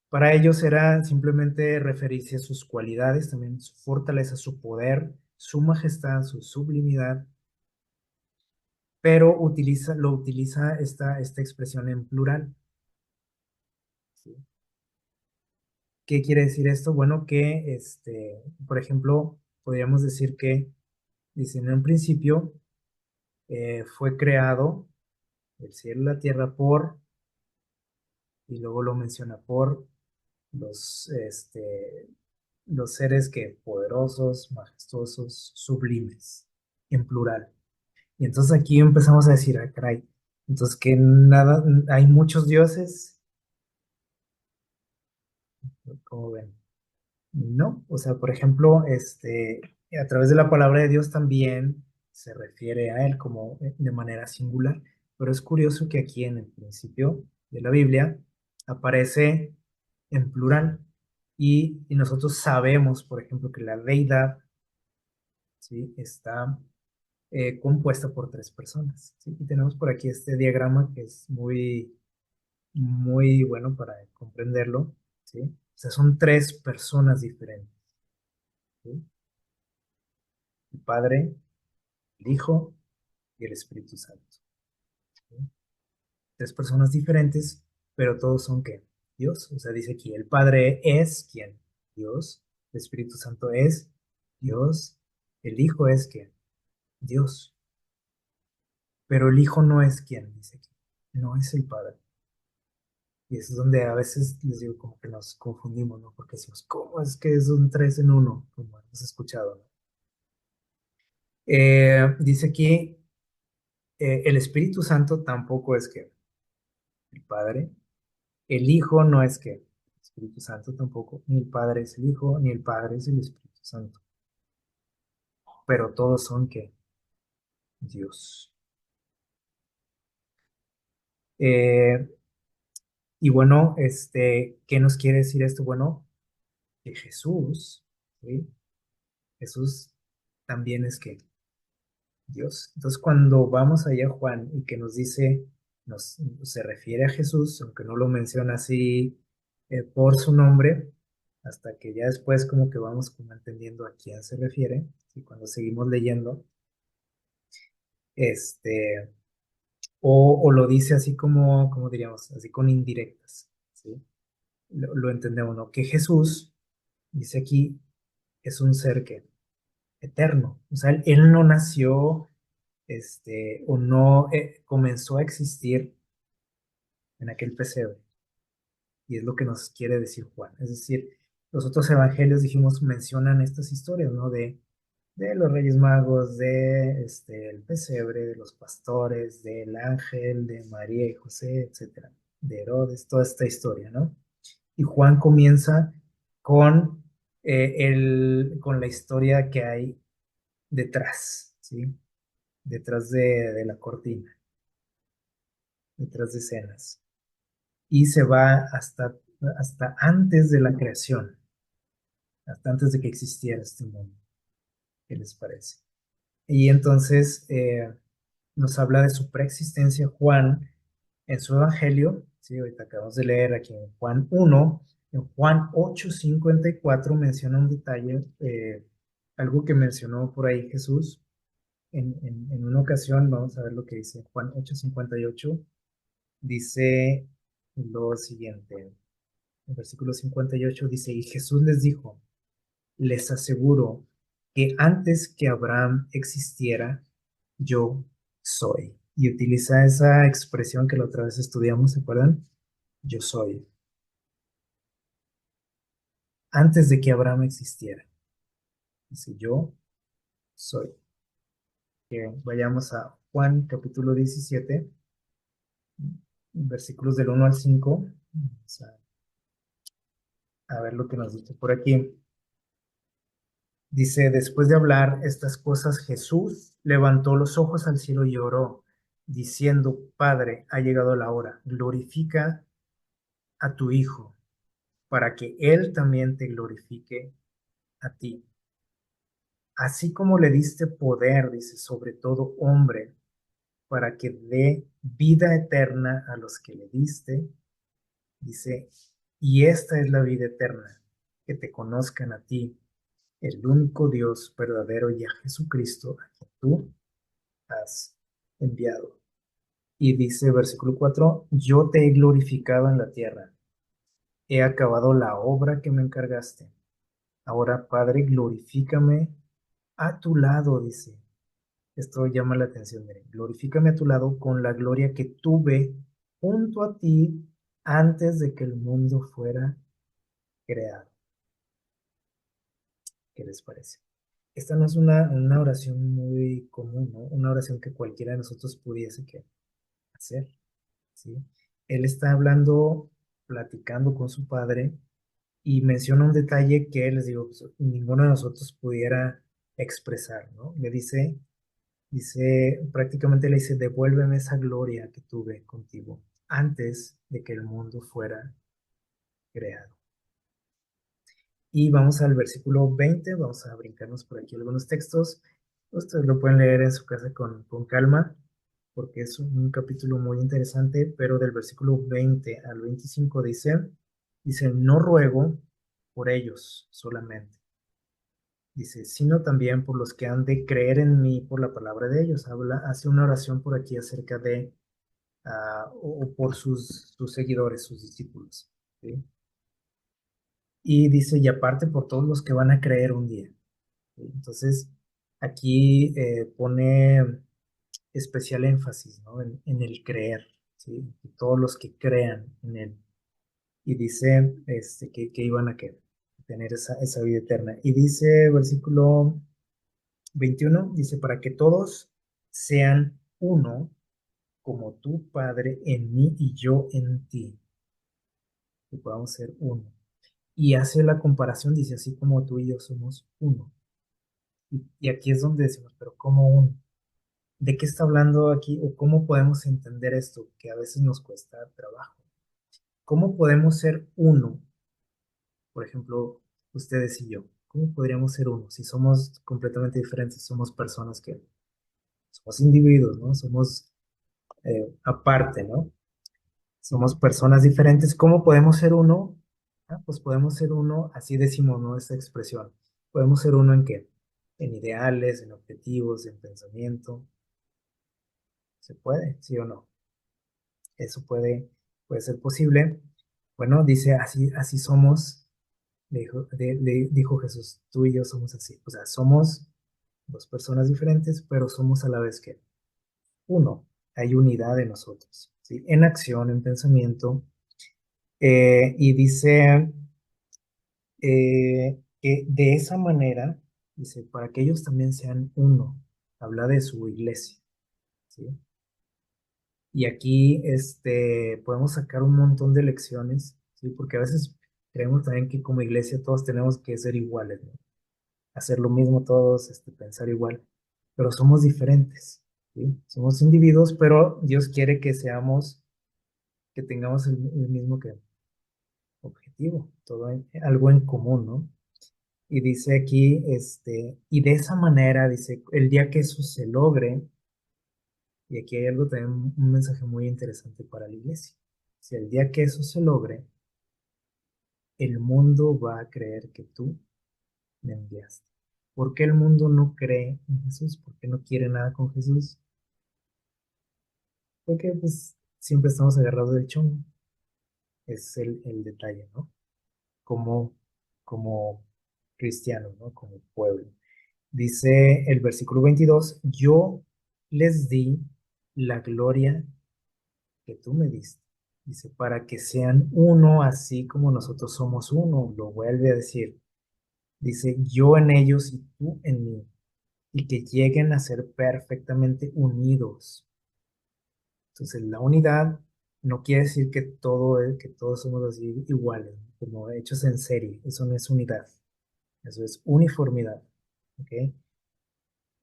Para ellos era simplemente referirse a sus cualidades, también su fortaleza, su poder, su majestad, su sublimidad, pero lo utiliza esta expresión en plural, ¿sí? ¿Qué quiere decir esto? Bueno, que, por ejemplo, podríamos decir que, dice, en un principio fue creado el cielo y la tierra y luego lo menciona por los seres que poderosos, majestuosos, sublimes, en plural. Y entonces aquí empezamos a decir, ah, caray, entonces que nada, hay muchos dioses, como ven. No, o sea, por ejemplo, a través de la palabra de Dios también se refiere a él como de manera singular, pero es curioso que aquí en el principio de la Biblia aparece en plural y nosotros sabemos, por ejemplo, que la deidad, ¿sí? Está compuesta por tres personas, ¿sí? Y tenemos por aquí este diagrama que es muy bueno para comprenderlo, ¿sí? O sea, son tres personas diferentes, ¿sí? El Padre, el Hijo y el Espíritu Santo, ¿sí? Tres personas diferentes, pero todos son ¿qué? Dios. O sea, dice aquí, el Padre es ¿quién? Dios. El Espíritu Santo es Dios. El Hijo es ¿quién? Dios. Pero el Hijo no es ¿quién? Dice aquí. No es el Padre. Y eso es donde a veces les digo como que nos confundimos, ¿no? Porque decimos, ¿cómo es que es un tres en uno? Como hemos escuchado, ¿no? Dice aquí, el Espíritu Santo tampoco es que el Padre, el Hijo no es que el Espíritu Santo tampoco, ni el Padre es el Hijo, ni el Padre es el Espíritu Santo, pero todos son que Dios. Eh, y bueno, ¿qué nos quiere decir esto? Bueno, que Jesús, ¿sí? Jesús también es que Dios. Entonces, cuando vamos allá a Juan y que nos dice, se refiere a Jesús, aunque no lo menciona así por su nombre, hasta que ya después como que vamos como entendiendo a quién se refiere, y cuando seguimos leyendo, este, o lo dice así como diríamos, así con indirectas, ¿sí? Lo entendemos, ¿no? Que Jesús, dice aquí, es un ser que eterno, o sea, él no nació o no comenzó a existir en aquel pesebre. Y es lo que nos quiere decir Juan. Es decir, los otros evangelios, dijimos, mencionan estas historias, ¿no? de los Reyes Magos, de el pesebre, de los pastores, del ángel, de María y José, etcétera, de Herodes, toda esta historia, ¿no? Y Juan comienza con, con la historia que hay detrás, ¿sí? Detrás de la cortina, detrás de escenas. Y se va hasta antes de la creación, hasta antes de que existiera este mundo. ¿Qué les parece? Y entonces nos habla de su preexistencia Juan en su Evangelio. Sí, ahorita acabamos de leer aquí en Juan 1, en Juan 8:54 menciona un detalle, algo que mencionó por ahí Jesús en una ocasión. Vamos a ver lo que dice Juan 8:58. Dice lo siguiente, el versículo 58 dice, y Jesús les dijo, les aseguro que antes que Abraham existiera, yo soy. Y utiliza esa expresión que la otra vez estudiamos, ¿se acuerdan? Yo soy. Antes de que Abraham existiera. Dice, yo soy. Que vayamos a Juan capítulo 17, versículos del 1 al 5. Vamos a ver lo que nos dice por aquí. Dice, después de hablar estas cosas, Jesús levantó los ojos al cielo y oró, diciendo, Padre, ha llegado la hora, glorifica a tu Hijo, para que Él también te glorifique a ti. Así como le diste poder, dice, sobre todo hombre, para que dé vida eterna a los que le diste, dice, y esta es la vida eterna, que te conozcan a ti, el único Dios verdadero, y a Jesucristo, a quien tú has enviado. Y dice versículo 4, yo te he glorificado en la tierra, he acabado la obra que me encargaste. Ahora, Padre, glorifícame a tu lado, dice. Esto llama la atención, miren, glorifícame a tu lado con la gloria que tuve junto a ti antes de que el mundo fuera creado. ¿Qué les parece? Esta no es una oración muy común, ¿no? Una oración que cualquiera de nosotros pudiese hacer. ¿Sí? Él está hablando, platicando con su padre y menciona un detalle que, les digo, pues, ninguno de nosotros pudiera expresar, ¿no? Prácticamente le dice, devuélveme esa gloria que tuve contigo antes de que el mundo fuera creado. Y vamos al versículo 20, vamos a brincarnos por aquí algunos textos. Ustedes lo pueden leer en su casa con calma, porque es un capítulo muy interesante, pero del versículo 20 al 25 dice, no ruego por ellos solamente, dice, sino también por los que han de creer en mí por la palabra de ellos. Hace una oración por aquí acerca de, o por sus seguidores, sus discípulos. ¿Sí? Y dice, y aparte por todos los que van a creer un día. ¿Sí? Entonces, aquí pone especial énfasis, ¿no? En el creer, ¿sí? Y todos los que crean en él. Y dice que iban a tener esa vida eterna. Y dice, versículo 21, dice, para que todos sean uno, como tu Padre en mí y yo en ti, que podamos ser uno. Y hace la comparación, dice, así como tú y yo somos uno. Y aquí es donde decimos, pero ¿cómo uno? ¿De qué está hablando aquí o cómo podemos entender esto que a veces nos cuesta trabajo? ¿Cómo podemos ser uno? Por ejemplo, ustedes y yo. ¿Cómo podríamos ser uno si somos completamente diferentes? Somos personas que somos individuos, ¿no? Somos aparte, ¿no? Somos personas diferentes. ¿Cómo podemos ser uno? Pues podemos ser uno, así decimos, ¿no? Esta expresión. ¿Podemos ser uno en qué? En ideales, en objetivos, en pensamiento. ¿Se puede? ¿Sí o no? Eso puede ser posible. Bueno, dice, así somos, le dijo Jesús, tú y yo somos así. O sea, somos dos personas diferentes, pero somos a la vez que uno. Hay unidad en nosotros, ¿sí? En acción, en pensamiento. Y dice que de esa manera dice, para que ellos también sean uno. Habla de su iglesia, ¿sí? Y aquí podemos sacar un montón de lecciones, ¿sí? Porque a veces creemos también que como iglesia todos tenemos que ser iguales, ¿no? Hacer lo mismo todos, pensar igual, pero somos diferentes, ¿sí? Somos individuos, pero Dios quiere que seamos, que tengamos el mismo objetivo, algo en común, ¿no? Y dice aquí, y de esa manera, dice, el día que eso se logre, y aquí hay algo también, un mensaje muy interesante para la iglesia. Si el día que eso se logre, el mundo va a creer que tú me enviaste. ¿Por qué el mundo no cree en Jesús? ¿Por qué no quiere nada con Jesús? Porque pues siempre estamos agarrados del chongo. Es el detalle, ¿no? Como, como cristianos, ¿no? Como pueblo. Dice el versículo 22, yo les di la gloria que tú me diste. Dice, para que sean uno así como nosotros somos uno. Lo vuelve a decir. Dice, yo en ellos y tú en mí. Y que lleguen a ser perfectamente unidos. Entonces, la unidad no quiere decir que todos somos así iguales, ¿no? Como hechos en serie. Eso no es unidad. Eso es uniformidad. ¿Ok?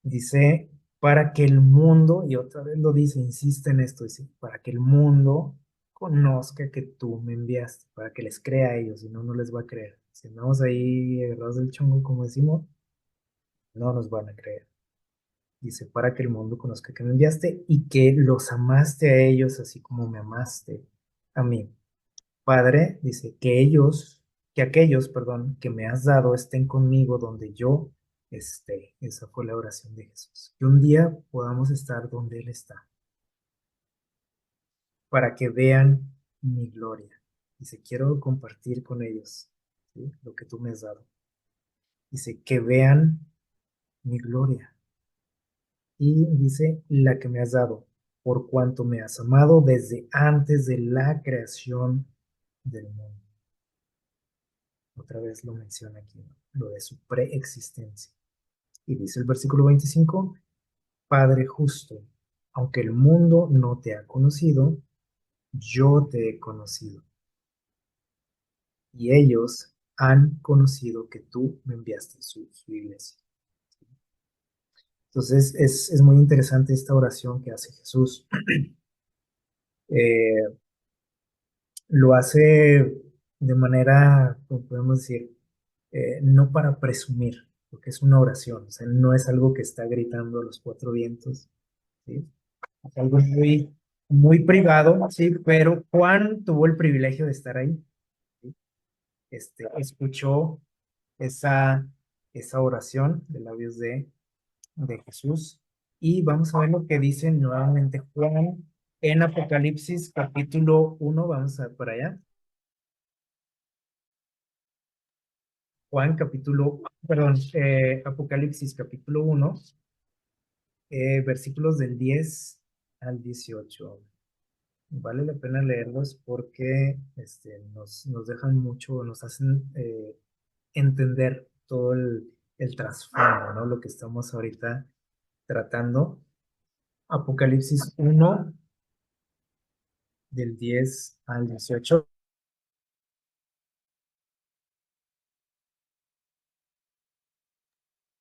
Dice, para que el mundo, y otra vez lo dice, insiste en esto, dice, para que el mundo conozca que tú me enviaste, para que les crea a ellos, si no, no les va a creer. Si andamos ahí agarrados del chongo, como decimos, no nos van a creer. Dice, para que el mundo conozca que me enviaste y que los amaste a ellos así como me amaste a mí. Padre, dice, que aquellos, perdón, que me has dado estén conmigo donde yo esté. Esa fue la oración de Jesús. Que un día podamos estar donde Él está, para que vean mi gloria. Dice, quiero compartir con ellos, ¿sí? Lo que tú me has dado. Dice, que vean mi gloria. Y dice, la que me has dado, por cuanto me has amado desde antes de la creación del mundo. Otra vez lo menciona aquí, ¿no? Lo de su preexistencia. Y dice el versículo 25, Padre justo, aunque el mundo no te ha conocido, yo te he conocido. Y ellos han conocido que tú me enviaste su iglesia. Entonces es muy interesante esta oración que hace Jesús. Eh, lo hace de manera, como podemos decir, no para presumir, porque es una oración, o sea, no es algo que está gritando a los cuatro vientos, ¿sí? Es algo muy, muy privado, sí, pero Juan tuvo el privilegio de estar ahí, ¿sí? Escuchó esa, esa oración de labios de Jesús y vamos a ver lo que dice nuevamente Juan en Apocalipsis capítulo 1, vamos a ver por allá. Juan capítulo, perdón, Apocalipsis capítulo 1, versículos del 10 al 18. Vale la pena leerlos porque nos dejan mucho, nos hacen entender todo el trasfondo, ¿no? Lo que estamos ahorita tratando. Apocalipsis 1 del 10 al 18.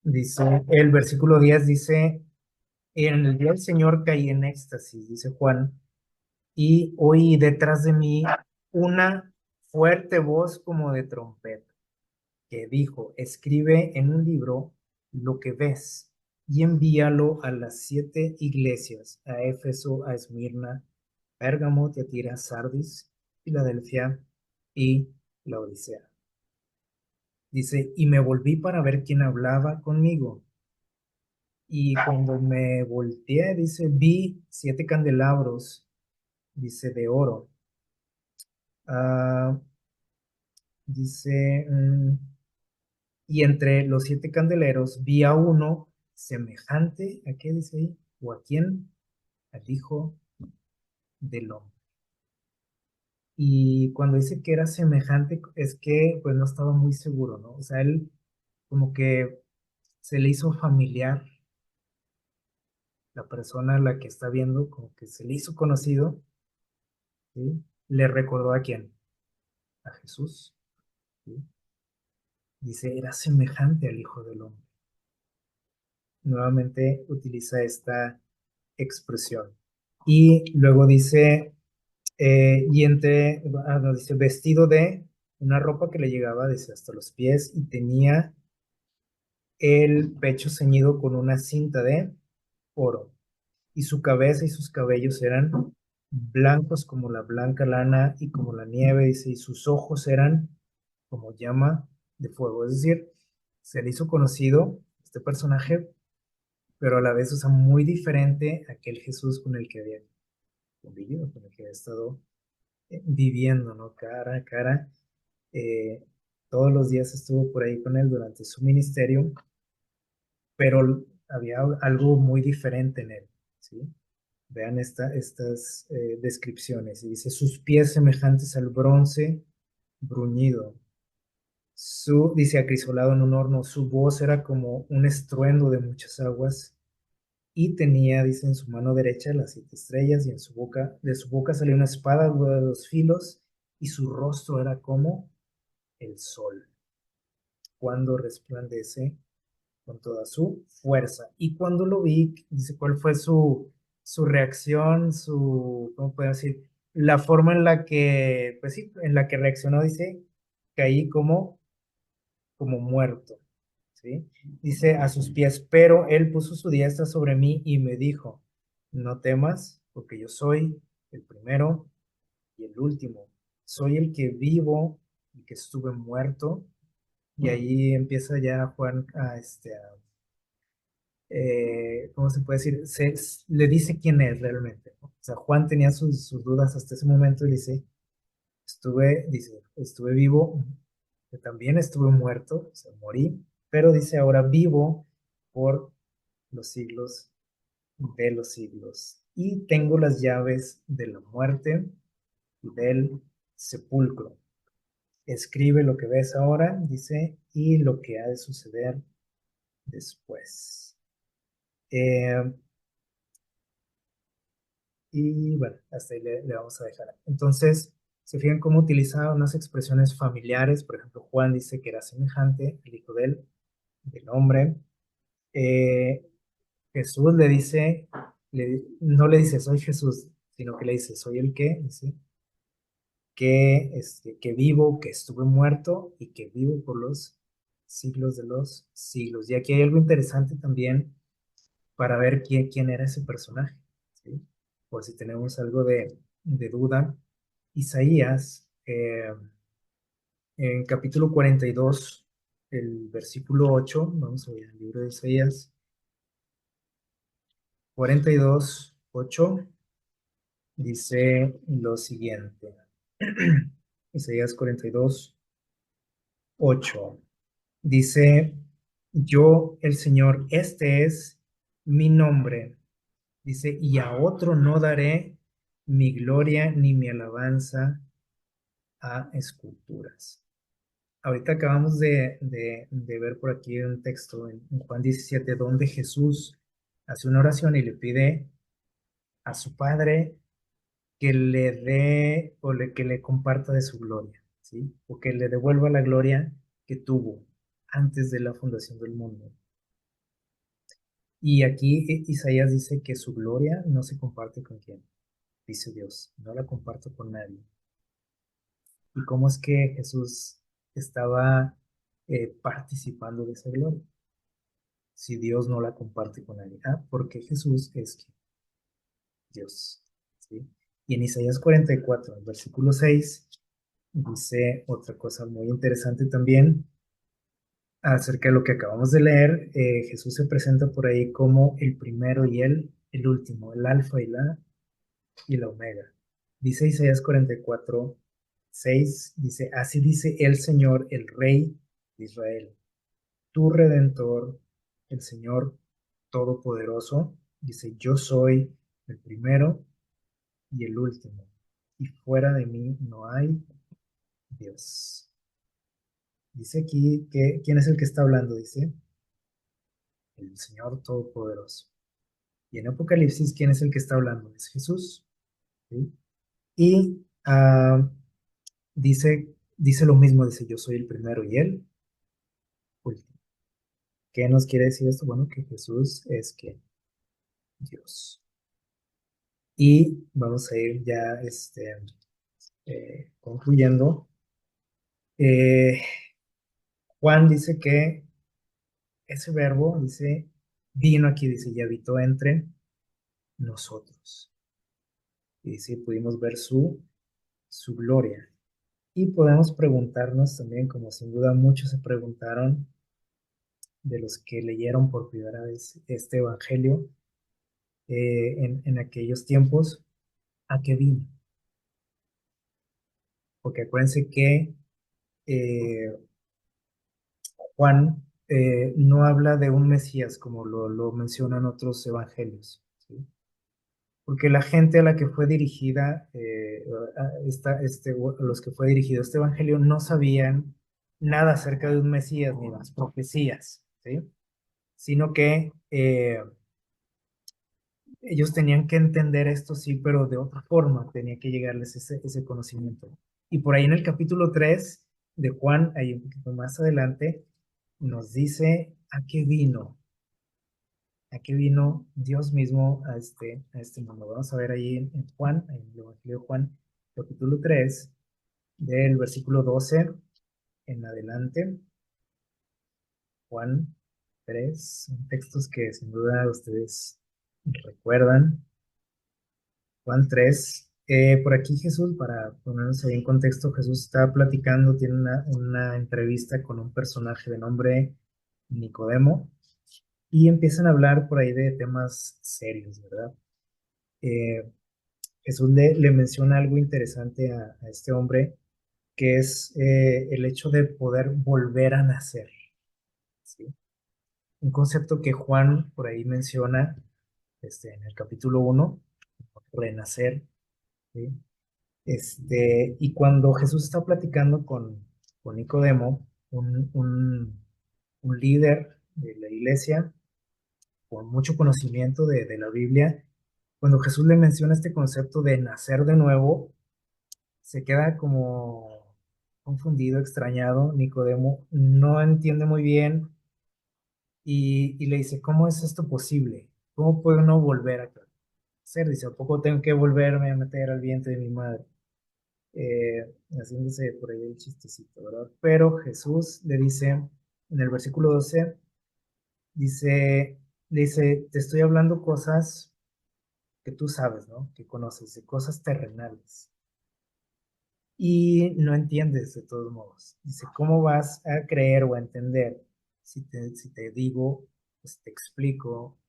Dice, el versículo 10 dice, en el día del Señor caí en éxtasis, dice Juan, y oí detrás de mí una fuerte voz como de trompeta que dijo, escribe en un libro lo que ves y envíalo a las siete iglesias, a Éfeso, a Esmirna, Pérgamo, Tiatira, Sardis, Filadelfia y la Odisea. Dice, y me volví para ver quién hablaba conmigo. Y cuando me volteé, dice, vi siete candelabros, dice, de oro. Ah, dice, y entre los siete candeleros vi a uno semejante, ¿a qué dice ahí? ¿O a quién? Al Hijo del Hombre. Y cuando dice que era semejante, es que pues no estaba muy seguro, ¿no? O sea, él como que se le hizo familiar la persona a la que está viendo, como que se le hizo conocido, ¿sí? Le recordó a quién, a Jesús, ¿sí? Dice, era semejante al Hijo del Hombre. Nuevamente utiliza esta expresión. Y luego dice, no, dice, vestido de una ropa que le llegaba desde hasta los pies y tenía el pecho ceñido con una cinta de oro. Y su cabeza y sus cabellos eran blancos como la blanca lana y como la nieve, dice, y sus ojos eran como llama de fuego. Es decir, se le hizo conocido este personaje, pero a la vez, o sea, muy diferente a aquel Jesús con el que había convivido, con el que había estado viviendo, ¿no? Cara a cara. Eh, todos los días estuvo por ahí con él durante su ministerio, pero había algo muy diferente en él, ¿sí? Vean estas descripciones. Y dice, sus pies semejantes al bronce bruñido. Dice, acrisolado en un horno, su voz era como un estruendo de muchas aguas y tenía, dice, en su mano derecha las 7 estrellas y en su boca, de su boca salía una espada aguda de 2 filos y su rostro era como el sol cuando resplandece con toda su fuerza. Y cuando lo vi, dice, ¿cuál fue su reacción, ¿cómo puedo decir? La forma en la que, pues sí, en la que reaccionó, dice, caí como muerto, ¿sí? Dice a sus pies, pero él puso su diestra sobre mí y me dijo, no temas, porque yo soy el primero y el último. Soy el que vivo y que estuve muerto. Y ahí empieza ya Juan ¿cómo se puede decir? Le dice quién es realmente, ¿no? O sea, Juan tenía sus dudas hasta ese momento y dice, estuve vivo, que también estuve muerto, o sea, morí, pero dice ahora vivo por los siglos de los siglos. Y tengo las llaves de la muerte y del sepulcro. Escribe lo que ves ahora, dice, y lo que ha de suceder después. Eh, y bueno, hasta ahí le vamos a dejar. Entonces, se fijan cómo utiliza unas expresiones familiares. Por ejemplo, Juan dice que era semejante al hijo del hombre. Eh, Jesús le dice, no le dice soy Jesús, sino que le dice soy el que, dice, que vivo, que estuve muerto y que vivo por los siglos de los siglos. Y aquí hay algo interesante también para ver quién era ese personaje, ¿sí? Por si tenemos algo de duda. Isaías, en capítulo 42, el versículo 8, vamos a ver el libro de Isaías, 42, 8, dice lo siguiente. Isaías 42, 8. Dice, yo, el Señor, este es mi nombre. Dice, y a otro no daré mi gloria ni mi alabanza a esculturas. Ahorita acabamos de ver por aquí un texto en Juan 17 donde Jesús hace una oración y le pide a su Padre que le dé que le comparta de su gloria, ¿sí? O que le devuelva la gloria que tuvo antes de la fundación del mundo. Y aquí Isaías dice que su gloria no se comparte con quién, dice Dios, no la comparto con nadie. ¿Y cómo es que Jesús estaba participando de esa gloria si Dios no la comparte con nadie? Ah, porque Jesús es Dios, ¿sí? Y en Isaías 44, versículo 6, dice otra cosa muy interesante también acerca de lo que acabamos de leer. Jesús se presenta por ahí como el primero y el último, el alfa y la omega. Dice Isaías 44, 6, dice, así dice el Señor, el Rey de Israel, tu Redentor, el Señor Todopoderoso, dice, yo soy el primero y el último, y fuera de mí no hay Dios. Dice aquí que, ¿quién es el que está hablando? Dice, el Señor Todopoderoso. Y en Apocalipsis, ¿quién es el que está hablando? Es Jesús. ¿Sí? Y dice lo mismo, dice, yo soy el primero y el último. ¿Qué nos quiere decir esto? Bueno, que Jesús es que Dios. Y vamos a ir ya concluyendo. Eh, Juan dice que ese verbo, dice, vino aquí, dice, y habitó entre nosotros. Y dice, pudimos ver su gloria. Y podemos preguntarnos también, como sin duda muchos se preguntaron de los que leyeron por primera vez este evangelio en aquellos tiempos, ¿a qué vino? Porque acuérdense que eh, Juan no habla de un Mesías como lo mencionan otros evangelios, ¿sí? Porque la gente a la que fue dirigida, a los que fue dirigido este evangelio, no sabían nada acerca de un Mesías ni las profecías, ¿sí? Sino que ellos tenían que entender esto, sí, pero de otra forma tenía que llegarles ese conocimiento. Y por ahí en el capítulo 3 de Juan, ahí un poquito más adelante, nos dice a qué vino Dios mismo a este mundo. Vamos a ver ahí en Juan, en el Evangelio de Juan, capítulo 3 del versículo 12 en adelante. Juan 3 son textos que sin duda ustedes recuerdan. Juan 3. Por aquí Jesús, para ponernos ahí en contexto, Jesús está platicando, tiene una entrevista con un personaje de nombre Nicodemo y empiezan a hablar por ahí de temas serios, ¿verdad? Eh, Jesús le menciona algo interesante a este hombre, que es el hecho de poder volver a nacer, ¿sí? Un concepto que Juan por ahí menciona en el capítulo 1, renacer, ¿sí? Y cuando Jesús está platicando con Nicodemo, un líder de la iglesia, con mucho conocimiento de la Biblia, cuando Jesús le menciona este concepto de nacer de nuevo, se queda como confundido, extrañado. Nicodemo no entiende muy bien y le dice, ¿cómo es esto posible? ¿Cómo puedo no volver a crecer? Dice, ¿a poco tengo que volverme a meter al vientre de mi madre? Haciéndose por ahí el chistecito, ¿verdad? Pero Jesús le dice, en el versículo 12, dice, le dice, te estoy hablando cosas que tú sabes, ¿no? Que conoces, de cosas terrenales. Y no entiendes de todos modos. Dice, ¿cómo vas a creer o a entender si te digo, pues te explico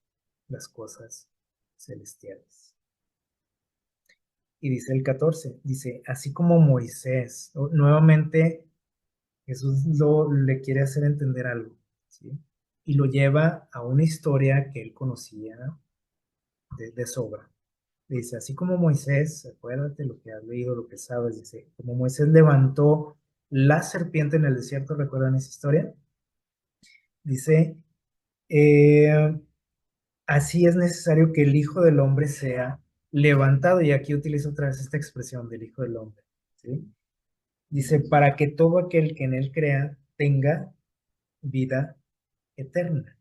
las cosas celestiales? Y dice el 14, dice, así como Moisés, nuevamente Jesús le quiere hacer entender algo, ¿sí? Y lo lleva a una historia que él conocía de sobra. Dice, así como Moisés, acuérdate lo que has leído, lo que sabes, dice, como Moisés levantó la serpiente en el desierto, ¿recuerdan esa historia? Dice, eh, así es necesario que el Hijo del Hombre sea levantado, y aquí utilizo otra vez esta expresión del Hijo del Hombre, ¿sí? Dice, para que todo aquel que en él crea tenga vida eterna,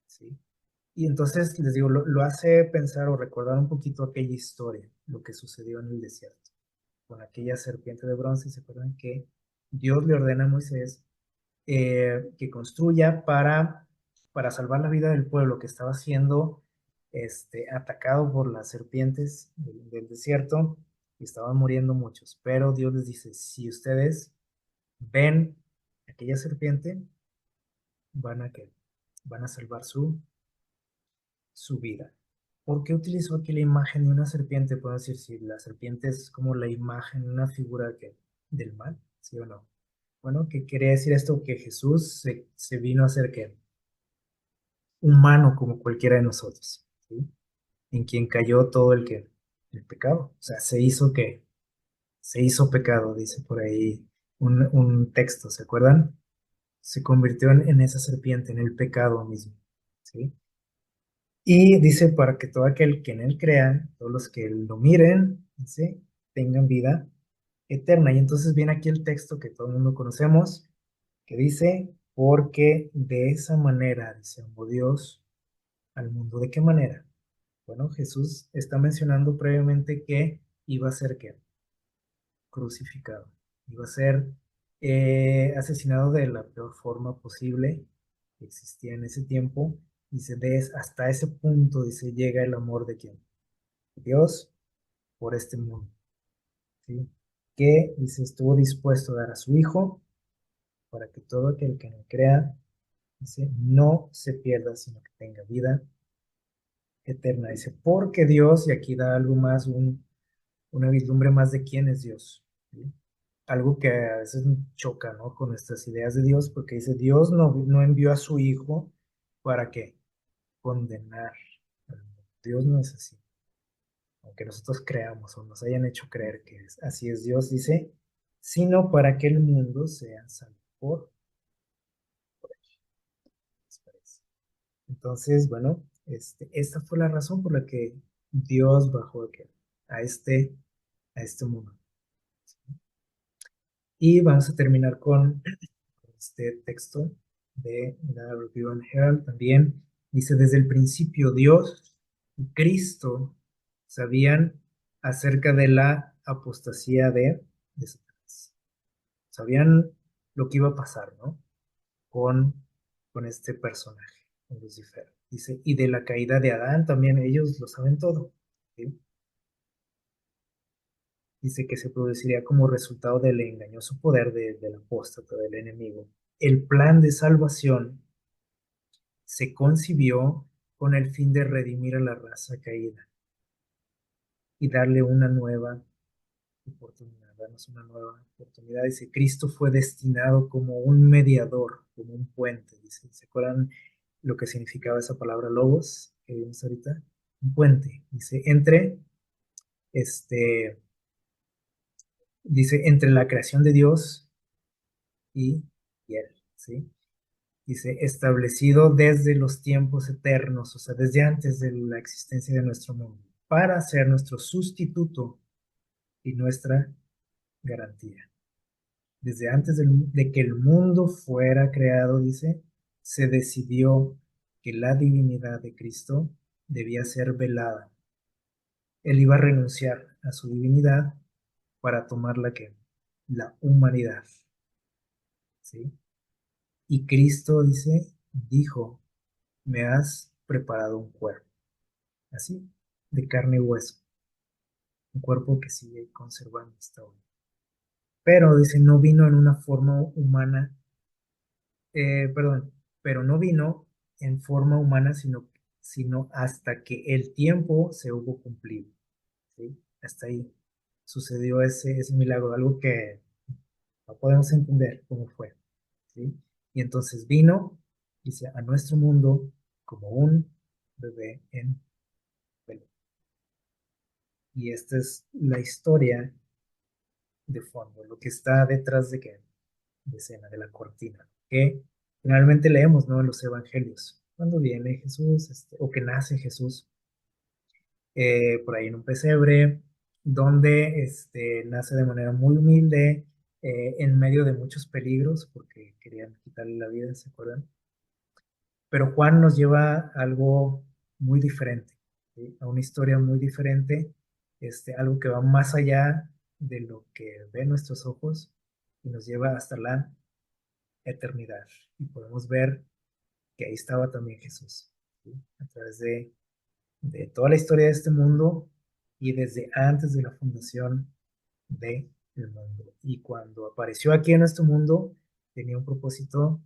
¿sí? Y entonces les digo, lo hace pensar o recordar un poquito aquella historia, lo que sucedió en el desierto, con aquella serpiente de bronce. ¿Se acuerdan que Dios le ordena a Moisés que construya para salvar la vida del pueblo que estaba siendo atacado por las serpientes del desierto y estaban muriendo muchos? Pero Dios les dice, si ustedes ven aquella serpiente, van a, ¿qué? Van a salvar su vida. ¿Por qué utilizó aquí la imagen de una serpiente? Puedo decir, si la serpiente es como la imagen, una figura del mal, ¿sí o no? Bueno, ¿qué quiere decir esto? Que Jesús se vino a ser ¿qué? Humano como cualquiera de nosotros, ¿sí? En quien cayó todo el pecado. O sea, se hizo pecado, dice por ahí un texto, ¿se acuerdan? Se convirtió en esa serpiente, en el pecado mismo. ¿sí? Y dice, para que todo aquel que en él crea, todos los que lo miren, dice, tengan vida eterna. Y entonces viene aquí el texto que todo el mundo conocemos, que dice, porque de esa manera, dice, amó Dios al mundo. ¿De qué manera? Bueno, Jesús está mencionando previamente que iba a ser ¿qué? Crucificado. Iba a ser asesinado de la peor forma posible que existía en ese tiempo. Dice, hasta ese punto, dice, llega el amor de quién? Dios por este mundo, ¿sí? Que, dice, estuvo dispuesto a dar a su Hijo para que todo aquel que no crea, dice, no se pierda, sino que tenga vida eterna. Dice, porque Dios, y aquí da algo más, una vislumbre más de quién es Dios, ¿sí? Algo que a veces choca, ¿no? Con nuestras ideas de Dios, porque dice, Dios no envió a su Hijo para qué, condenar al mundo. Dios no es así, aunque nosotros creamos o nos hayan hecho creer que así es Dios, dice, sino para que el mundo sea salvo por él. Entonces, bueno, esta fue la razón por la que Dios bajó a este, a este mundo. Y vamos a terminar con este texto de la Review and Herald también. Dice, desde el principio Dios y Cristo sabían acerca de la apostasía de Satanás. Sabían lo que iba a pasar, ¿no? Con, con este personaje, con Lucifer. Dice, y de la caída de Adán también ellos lo saben todo, ¿sí? Dice que se produciría como resultado del engañoso poder del apóstata, del enemigo. El plan de salvación se concibió con el fin de redimir a la raza caída y darle una nueva oportunidad, darnos una nueva oportunidad. Dice, Cristo fue destinado como un mediador, como un puente. Dice, ¿se acuerdan lo que significaba esa palabra logos que vimos ahorita? Un puente. Dice, este, dice, entre la creación de Dios y él, ¿sí? Dice, establecido desde los tiempos eternos, o sea, desde antes de la existencia de nuestro mundo, para ser nuestro sustituto y nuestra garantía. Desde antes de que el mundo fuera creado, dice, se decidió que la divinidad de Cristo debía ser velada. Él iba a renunciar a su divinidad para tomar la humanidad, ¿sí? Y Cristo dice, dijo, me has preparado un cuerpo, así, de carne y hueso, un cuerpo que sigue conservando hasta hoy. Pero dice, no vino en una forma humana, perdón, pero no vino en forma humana, sino hasta que el tiempo se hubo cumplido, ¿sí? Hasta ahí sucedió ese milagro, algo que no podemos entender cómo fue, ¿sí? Y entonces vino, dice, a nuestro mundo como un bebé en velo. Y esta es la historia de fondo, lo que está detrás de escena, de la cortina, que finalmente leemos, ¿no? En los evangelios, cuando viene Jesús, o que nace Jesús, por ahí en un pesebre, donde nace de manera muy humilde, en medio de muchos peligros, porque querían quitarle la vida, ¿se acuerdan? Pero Juan nos lleva a algo muy diferente, ¿sí? A una historia muy diferente, algo que va más allá de lo que ven nuestros ojos y nos lleva hasta la eternidad. Y podemos ver que ahí estaba también Jesús, ¿sí? A través de toda la historia de este mundo y desde antes de la fundación del mundo. Y cuando apareció aquí en este mundo, tenía un propósito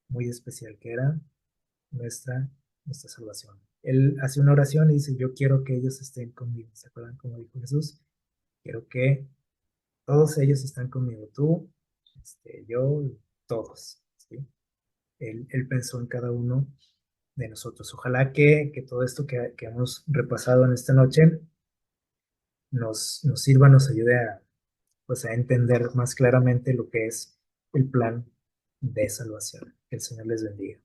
muy especial, que era nuestra, nuestra salvación. Él hace una oración y dice, yo quiero que ellos estén conmigo. ¿Se acuerdan cómo dijo Jesús? Quiero que todos ellos estén conmigo, tú, yo y todos, ¿sí? Él pensó en cada uno de nosotros. Ojalá que todo esto que hemos repasado en esta noche nos sirva, nos ayude pues, a entender más claramente lo que es el plan de salvación. Que el Señor les bendiga.